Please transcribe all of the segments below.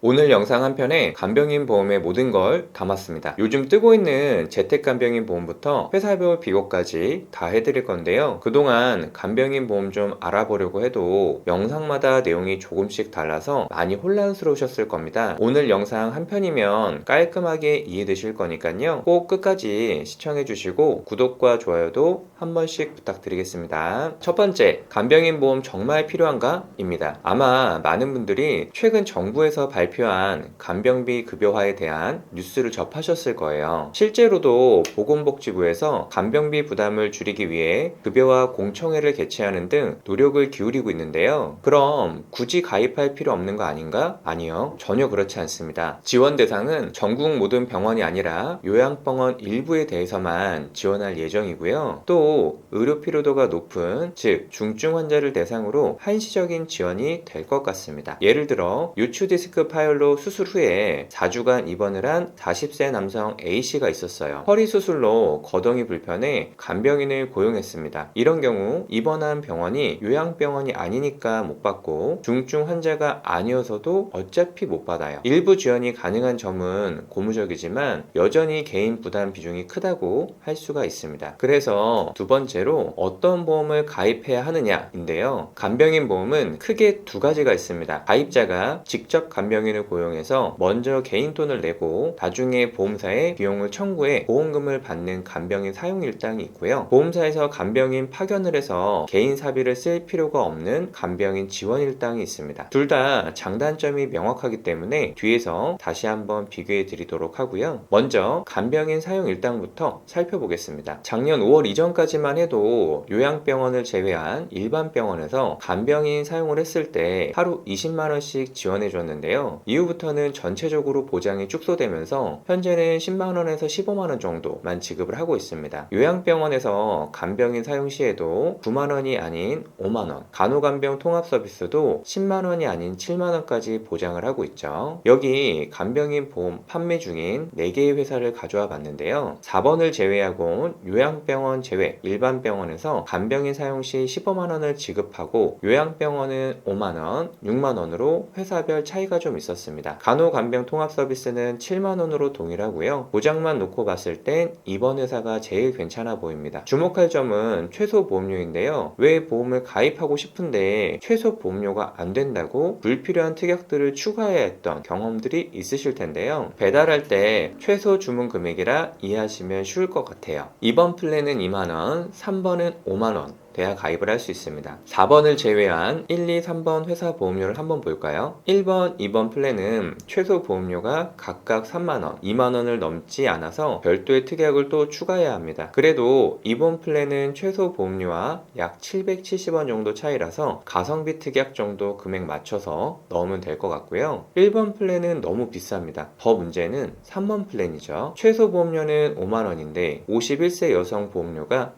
오늘 영상 한 편에 간병인 보험의 모든 걸 담았습니다. 요즘 뜨고 있는 재택간병인 보험부터 회사별 비교까지 다 해드릴 건데요. 그동안 간병인 보험 좀 알아보려고 해도 영상마다 내용이 조금씩 달라서 많이 혼란스러우셨을 겁니다. 오늘 영상 한 편이면 깔끔하게 이해되실 거니까요. 꼭 끝까지 시청해 주시고 구독과 좋아요도 한 번씩 부탁드리겠습니다. 첫 번째, 간병인 보험 정말 필요한가? 입니다. 아마 많은 분들이 최근 정부에서 발표한 간병비 급여화에 대한 뉴스를 접하셨을 거예요. 실제로도 보건복지부에서 간병비 부담을 줄이기 위해 급여화 공청회를 개최하는 등 노력을 기울이고 있는데요. 그럼 굳이 가입할 필요 없는 거 아닌가? 아니요. 전혀 그렇지 않습니다. 지원 대상은 전국 모든 병원이 아니라 요양병원 일부에 대해서만 지원할 예정이고요. 또 의료 피로도가 높은, 즉 중증 환자를 대상으로 한시적인 지원이 될 것 같습니다. 예를 들어 요추 디스크 파열로 수술 후에 4주간 입원을 한 40세 남성 A씨가 있었어요. 허리 수술로 거동이 불편해 간병인을 고용했습니다. 이런 경우 입원한 병원이 요양병원이 아니니까 못 받고 중증 환자가 아니어서도 어차피 못 받아요. 일부 지원이 가능한 점은 고무적이지만 여전히 개인 부담 비중이 크다고 할 수가 있습니다. 그래서 두 번째로 어떤 보험을 가입해야 하느냐인데요. 간병인 보험은 크게 두 가지가 있습니다. 가입자가 직접 간병인을 고용해서 먼저 개인 돈을 내고 나중에 보험사에 비용을 청구해 보험금을 받는 간병인 사용 일당이 있고요. 보험사에서 간병인 파견을 해서 개인 사비를 쓸 필요가 없는 간병인 지원 일당이 있습니다. 둘 다 장단점이 명확하기 때문에 뒤에서 다시 한번 비교해 드리도록 하고요. 먼저 간병인 사용 일당부터 살펴보겠습니다. 작년 5월 이전까지만 해도 요양병원을 제외한 일반 병원에서 간병인 사용을 했을 때 하루 20만원씩 지원해 줬는데요. 이후부터는 전체적으로 보장이 축소되면서 현재는 10만원에서 15만원 정도만 지급을 하고 있습니다. 요양병원에서 간병인 사용 시에도 9만원이 아닌 5만원, 간호간병 통합 서비스도 10만원이 아닌 7만원까지 보장을 하고 있죠. 여기 간병인 보험 판매 중인 4개의 회사를 가져와 봤는데요. 4번을 제외하고 요양병원 제외 일반 병원에서 간병인 사용 시 15만원을 지급하고 요양병원은 5만원, 6만원으로 회사별 차이가 좀 있었습니다. 간호간병 통합 서비스는 7만원으로 동일하고요. 보장만 놓고 봤을 땐 이번 회사가 제일 괜찮아 보입니다. 주목할 점은 최소 보험료인데요. 왜 보험을 가입하고 싶은데 최소 보험료가 안 된다고 불필요한 특약들을 추가해야 했던 경험들이 있으실 텐데요. 배달할 때 최소 주문 금액이라 이해하시면 쉬울 것 같아요. 이번 플랜은 2만원, 3번은 5만원 돼야 가입을 할 수 있습니다. 4번을 제외한 1, 2, 3번 회사 보험료를 한번 볼까요? 1번, 2번 플랜은 최소 보험료가 각각 3만원, 2만원을 넘지 않아서 별도의 특약을 또 추가해야 합니다. 그래도 이번 플랜은 최소 보험료와 약 770원 정도 차이라서 가성비 특약 정도 금액 맞춰서 넣으면 될 것 같고요. 1번 플랜은 너무 비쌉니다. 더 문제는 3번 플랜이죠. 최소 보험료는 5만원인데 51세 여성 보험료가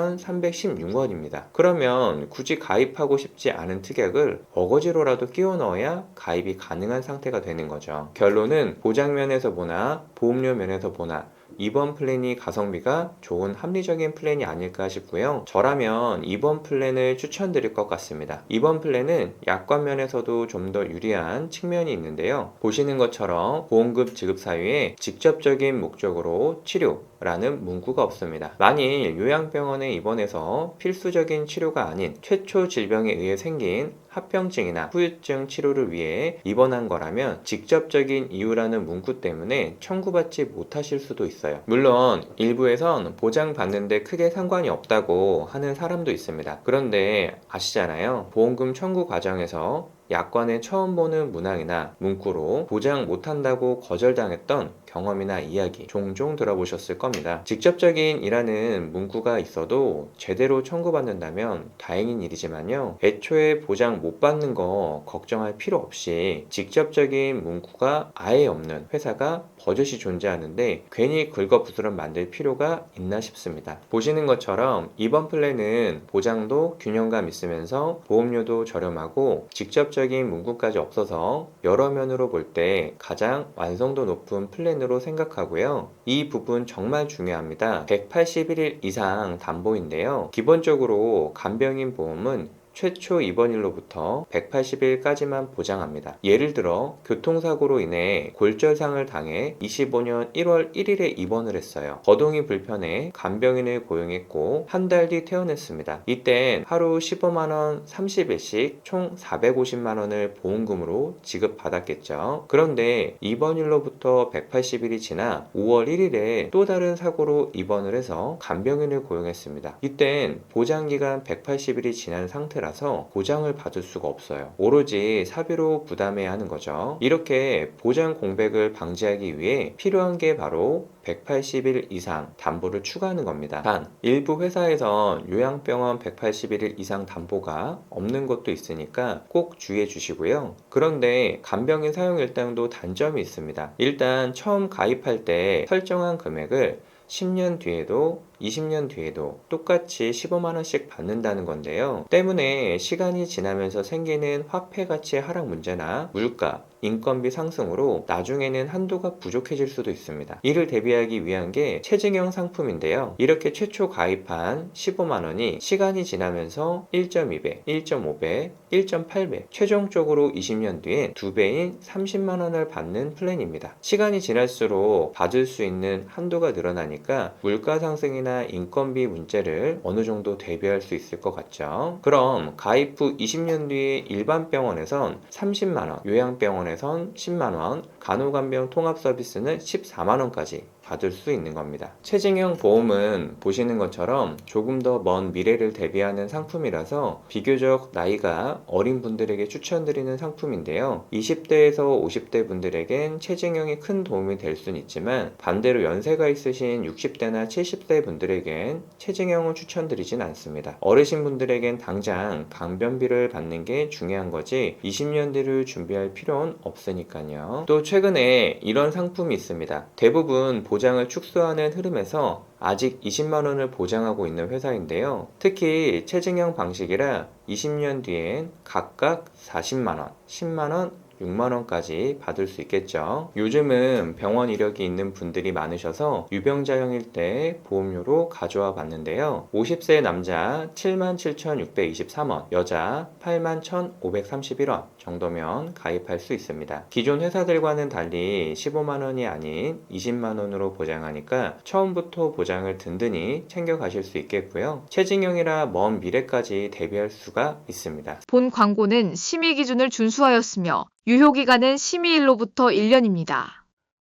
32,316원입니다. 그러면 굳이 가입하고 싶지 않은 특약을 어거지로라도 끼워 넣어야 가입이 가능한 상태가 되는 거죠. 결론은 보장면에서 보나 보험료 면에서 보나 이번 플랜이 가성비가 좋은 합리적인 플랜이 아닐까 싶고요. 저라면 이번 플랜을 추천드릴 것 같습니다. 이번 플랜은 약관 면에서도 좀 더 유리한 측면이 있는데요. 보시는 것처럼 보험금 지급 사유에 직접적인 목적으로 치료라는 문구가 없습니다. 만일 요양병원에 입원해서 필수적인 치료가 아닌 최초 질병에 의해 생긴 합병증이나 후유증 치료를 위해 입원한 거라면 직접적인 이유라는 문구 때문에 청구받지 못하실 수도 있어요. 물론 일부에선 보장받는데 크게 상관이 없다고 하는 사람도 있습니다. 그런데 아시잖아요. 보험금 청구 과정에서 약관에 처음 보는 문항이나 문구로 보장 못한다고 거절당했던 경험이나 이야기 종종 들어보셨을 겁니다. 직접적인 이라는 문구가 있어도 제대로 청구받는다면 다행인 일이지만요. 애초에 보장 못 받는 거 걱정할 필요 없이 직접적인 문구가 아예 없는 회사가 버젓이 존재하는데 괜히 긁어부스럼 만들 필요가 있나 싶습니다. 보시는 것처럼 이번 플랜은 보장도 균형감 있으면서 보험료도 저렴하고 직접적인 문구까지 없어서 여러 면으로 볼 때 가장 완성도 높은 플랜으로 생각하고요. 이 부분 정말 중요합니다. 181일 이상 담보인데요. 기본적으로 간병인 보험은 최초 입원일로부터 180일까지만 보장합니다. 예를 들어 교통사고로 인해 골절상을 당해 25년 1월 1일에 입원을 했어요. 거동이 불편해 간병인을 고용했고 한 달 뒤 퇴원했습니다. 이땐 하루 15만원 30일씩 총 450만원을 보험금으로 지급받았겠죠. 그런데 입원일로부터 180일이 지나 5월 1일에 또 다른 사고로 입원을 해서 간병인을 고용했습니다. 이땐 보장기간 180일이 지난 상태라서 보장을 받을 수가 없어요. 오로지 사비로 부담해야 하는 거죠. 이렇게 보장 공백을 방지하기 위해 필요한 게 바로 180일 이상 담보를 추가하는 겁니다. 단, 일부 회사에선 요양병원 180일 이상 담보가 없는 것도 있으니까 꼭 주의해 주시고요. 그런데 간병인 사용 일당도 단점이 있습니다. 일단 처음 가입할 때 설정한 금액을 10년 뒤에도 20년 뒤에도 똑같이 15만원씩 받는다는 건데요. 때문에 시간이 지나면서 생기는 화폐 가치 하락 문제나 물가, 인건비 상승으로 나중에는 한도가 부족해질 수도 있습니다. 이를 대비하기 위한 게 체증형 상품인데요. 이렇게 최초 가입한 15만원이 시간이 지나면서 1.2배, 1.5배, 1.8배, 최종적으로 20년 뒤엔 2배인 30만원을 받는 플랜입니다. 시간이 지날수록 받을 수 있는 한도가 늘어나니까 물가 상승이나 인건비 문제를 어느 정도 대비할 수 있을 것 같죠. 그럼 가입 후 20년 뒤에 일반 병원에선 30만원, 요양병원에선 10만원, 간호간병 통합 서비스는 14만원까지 받을 수 있는 겁니다. 체증형 보험은 보시는 것처럼 조금 더 먼 미래를 대비하는 상품이라서 비교적 나이가 어린 분들에게 추천드리는 상품인데요. 20대에서 50대 분들에겐 체증형이 큰 도움이 될 수는 있지만 반대로 연세가 있으신 60대나 70대 분들에겐 체증형은 추천드리진 않습니다. 어르신 분들에겐 당장 강변비를 받는 게 중요한 거지 20년 뒤를 준비할 필요는 없으니까요. 또 최근에 이런 상품이 있습니다. 대부분 보장을 축소하는 흐름에서 아직 20만원을 보장하고 있는 회사인데요. 특히 체증형 방식이라 20년 뒤엔 각각 40만원, 10만원, 6만원까지 받을 수 있겠죠. 요즘은 병원 이력이 있는 분들이 많으셔서 유병자형일 때 보험료로 가져와 봤는데요. 50세 남자 77,623원, 여자 81,531원 정도면 가입할 수 있습니다. 기존 회사들과는 달리 15만원이 아닌 20만원으로 보장하니까 처음부터 보장을 든든히 챙겨가실 수 있겠고요. 체증형이라 먼 미래까지 대비할 수가 있습니다. 본 광고는 심의 기준을 준수하였으며 유효기간은 심의일로부터 1년입니다.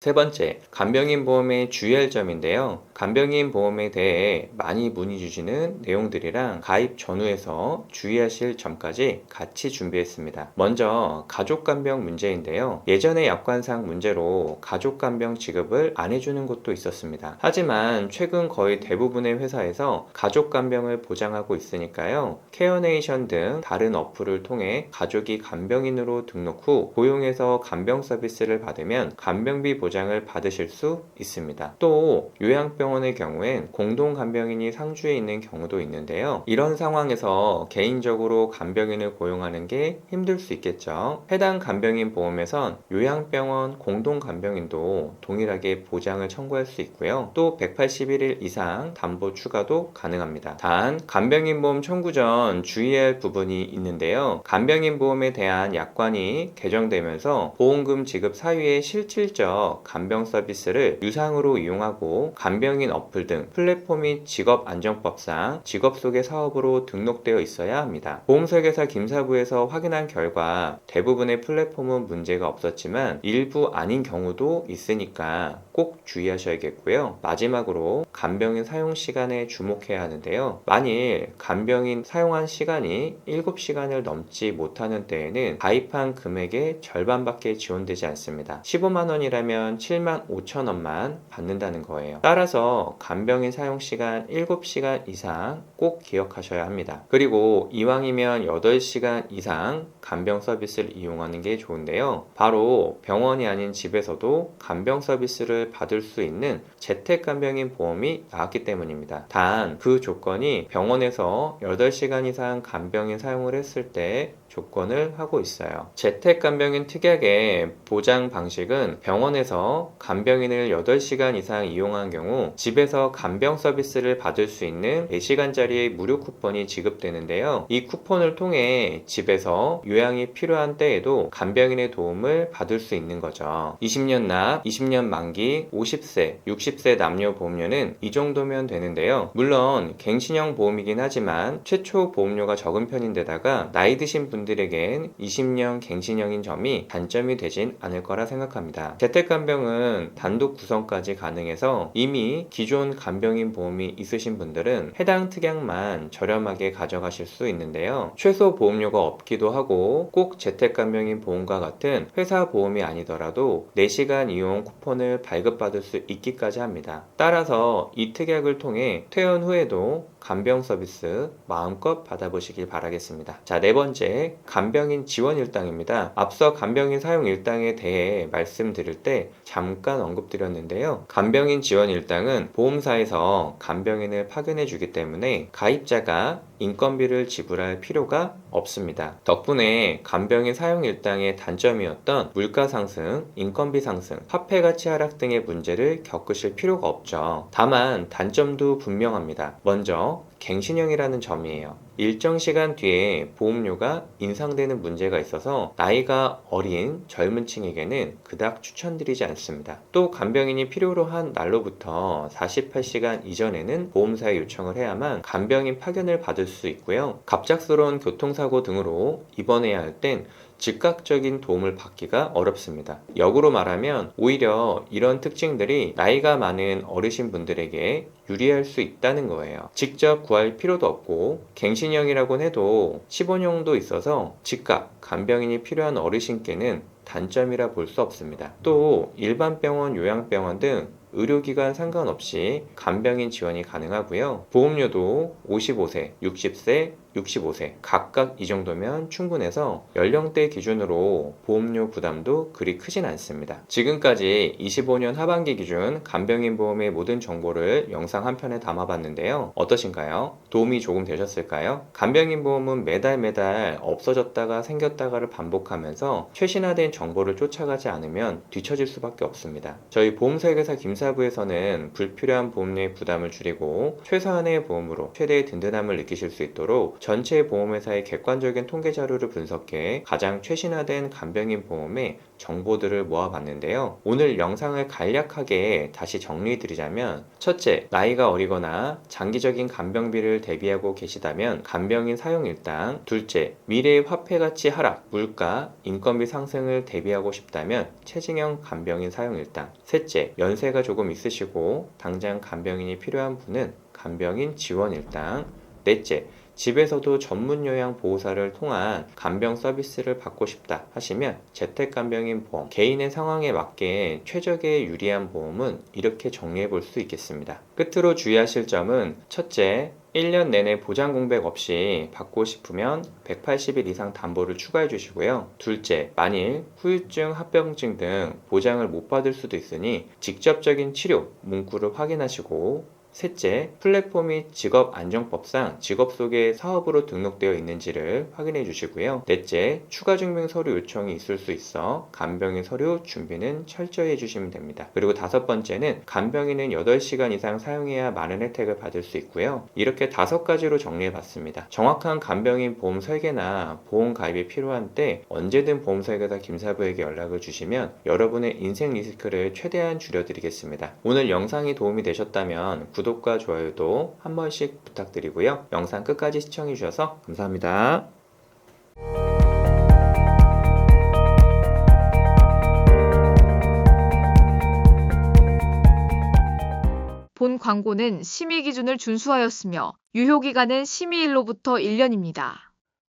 세 번째, 간병인 보험에 주의할 점인데요. 간병인 보험에 대해 많이 문의 주시는 내용들이랑 가입 전후에서 주의하실 점까지 같이 준비했습니다. 먼저 가족간병 문제인데요. 예전에 약관상 문제로 가족간병 지급을 안 해주는 곳도 있었습니다. 하지만 최근 거의 대부분의 회사에서 가족간병을 보장하고 있으니까요. 케어네이션 등 다른 어플을 통해 가족이 간병인으로 등록 후 고용해서 간병 서비스를 받으면 간병비 보장을 받으실 수 있습니다. 또 요양병원의 경우엔 공동 간병인이 상주에 있는 경우도 있는데요. 이런 상황에서 개인적으로 간병인을 고용하는 게 힘들 수 있겠죠. 해당 간병인 보험에선 요양병원 공동 간병인도 동일하게 보장을 청구할 수 있고요. 또 181일 이상 담보 추가도 가능합니다. 단 간병인 보험 청구 전 주의할 부분이 있는데요. 간병인 보험에 대한 약관이 개정되면서 보험금 지급 사유의 실질적 간병 서비스를 유상으로 이용하고 간병인 어플 등 플랫폼이 직업안정법상 직업 속의 사업으로 등록되어 있어야 합니다. 보험설계사 김사부에서 확인한 결과 대부분의 플랫폼은 문제가 없었지만 일부 아닌 경우도 있으니까 꼭 주의하셔야겠고요. 마지막으로 간병인 사용 시간에 주목해야 하는데요. 만일 간병인 사용한 시간이 7시간을 넘지 못하는 때에는 가입한 금액의 절반밖에 지원되지 않습니다. 15만원이라면 7만 5천원만 받는다는 거예요. 따라서 간병인 사용 시간 7시간 이상 꼭 기억하셔야 합니다. 그리고 이왕이면 8시간 이상 간병 서비스를 이용하는 게 좋은데요. 바로 병원이 아닌 집에서도 간병 서비스를 받을 수 있는 재택간병인 보험이 나왔기 때문입니다. 단 그 조건이 병원에서 8시간 이상 간병인 사용을 했을 때 조건을 하고 있어요. 재택간병인 특약의 보장 방식은 병원에서 간병인을 8시간 이상 이용한 경우 집에서 간병 서비스를 받을 수 있는 4시간짜리 무료 쿠폰이 지급되는데요. 이 쿠폰을 통해 집에서 요양이 필요한 때에도 간병인의 도움을 받을 수 있는 거죠. 20년 납, 20년 만기, 50세, 60세 남녀 보험료는 이 정도면 되는데요. 물론 갱신형 보험이긴 하지만 최초 보험료가 적은 편인데다가 나이 드신 분들에겐 20년 갱신형인 점이 단점이 되진 않을 거라 생각합니다. 재택간병은 단독 구성까지 가능해서 이미 기존 간병인 보험이 있으신 분들은 해당 특약만 저렴하게 가져가실 수 있는데요. 최소 보험료가 없기도 하고 꼭 재택간병인 보험과 같은 회사 보험이 아니더라도 4시간 이용 쿠폰을 발급받을 수 있기까지 합니다. 따라서 이 특약을 통해 퇴원 후에도 간병 서비스 마음껏 받아보시길 바라겠습니다. 자, 네 번째, 간병인 지원 일당입니다. 앞서 간병인 사용 일당에 대해 말씀드릴 때 잠깐 언급드렸는데요. 간병인 지원 일당은 보험사에서 간병인을 파견해 주기 때문에 가입자가 인건비를 지불할 필요가 없습니다. 덕분에 간병인 사용 일당의 단점이었던 물가 상승, 인건비 상승, 화폐 가치 하락 등의 문제를 겪으실 필요가 없죠. 다만 단점도 분명합니다. 먼저 갱신형이라는 점이에요. 일정 시간 뒤에 보험료가 인상되는 문제가 있어서 나이가 어린 젊은 층에게는 그닥 추천드리지 않습니다. 또 간병인이 필요로 한 날로부터 48시간 이전에는 보험사에 요청을 해야만 간병인 파견을 받을 수 있고요. 갑작스러운 교통사고 등으로 입원해야 할 땐 즉각적인 도움을 받기가 어렵습니다. 역으로 말하면 오히려 이런 특징들이 나이가 많은 어르신 분들에게 유리할 수 있다는 거예요. 직접 구할 필요도 없고 갱신형이라고 해도 15년도 있어서 즉각 간병인이 필요한 어르신께는 단점이라 볼 수 없습니다. 또 일반 병원, 요양병원 등 의료기관 상관없이 간병인 지원이 가능하고요. 보험료도 55세, 60세, 65세 각각 이 정도면 충분해서 연령대 기준으로 보험료 부담도 그리 크진 않습니다. 지금까지 25년 하반기 기준 간병인 보험의 모든 정보를 영상 한 편에 담아봤는데요. 어떠신가요? 도움이 조금 되셨을까요? 간병인 보험은 매달 없어졌다가 생겼다가를 반복하면서 최신화된 정보를 쫓아가지 않으면 뒤처질 수밖에 없습니다. 저희 보험설계사 김사부에서는 불필요한 보험료의 부담을 줄이고 최소한의 보험으로 최대의 든든함을 느끼실 수 있도록 전체 보험회사의 객관적인 통계 자료를 분석해 가장 최신화된 간병인 보험의 정보들을 모아봤는데요. 오늘 영상을 간략하게 다시 정리해드리자면, 첫째, 나이가 어리거나 장기적인 간병비를 대비하고 계시다면 간병인 사용 일당. 둘째, 미래의 화폐 가치 하락, 물가, 인건비 상승을 대비하고 싶다면 체증형 간병인 사용 일당. 셋째, 연세가 조금 있으시고 당장 간병인이 필요한 분은 간병인 지원 일당. 넷째, 집에서도 전문 요양 보호사를 통한 간병 서비스를 받고 싶다 하시면 재택간병인 보험, 개인의 상황에 맞게 최적의 유리한 보험은 이렇게 정리해 볼 수 있겠습니다. 끝으로 주의하실 점은, 첫째, 1년 내내 보장 공백 없이 받고 싶으면 180일 이상 담보를 추가해 주시고요. 둘째, 만일 후유증, 합병증 등 보장을 못 받을 수도 있으니 직접적인 치료 문구를 확인하시고, 셋째, 플랫폼 및 직업안정법상 직업 속에 사업으로 등록되어 있는지를 확인해 주시고요. 넷째, 추가 증명 서류 요청이 있을 수 있어 간병인 서류 준비는 철저히 해주시면 됩니다. 그리고 다섯 번째는 간병인은 8시간 이상 사용해야 많은 혜택을 받을 수 있고요. 이렇게 5가지로 정리해 봤습니다. 정확한 간병인 보험 설계나 보험 가입이 필요한 때 언제든 보험설계사 김사부에게 연락을 주시면 여러분의 인생 리스크를 최대한 줄여드리겠습니다. 오늘 영상이 도움이 되셨다면 구독과 좋아요도 한 번씩 부탁드리고요. 영상 끝까지 시청해 주셔서 감사합니다. 본 광고는 심의 기준을 준수하였으며 유효기간은 심의일로부터 1년입니다.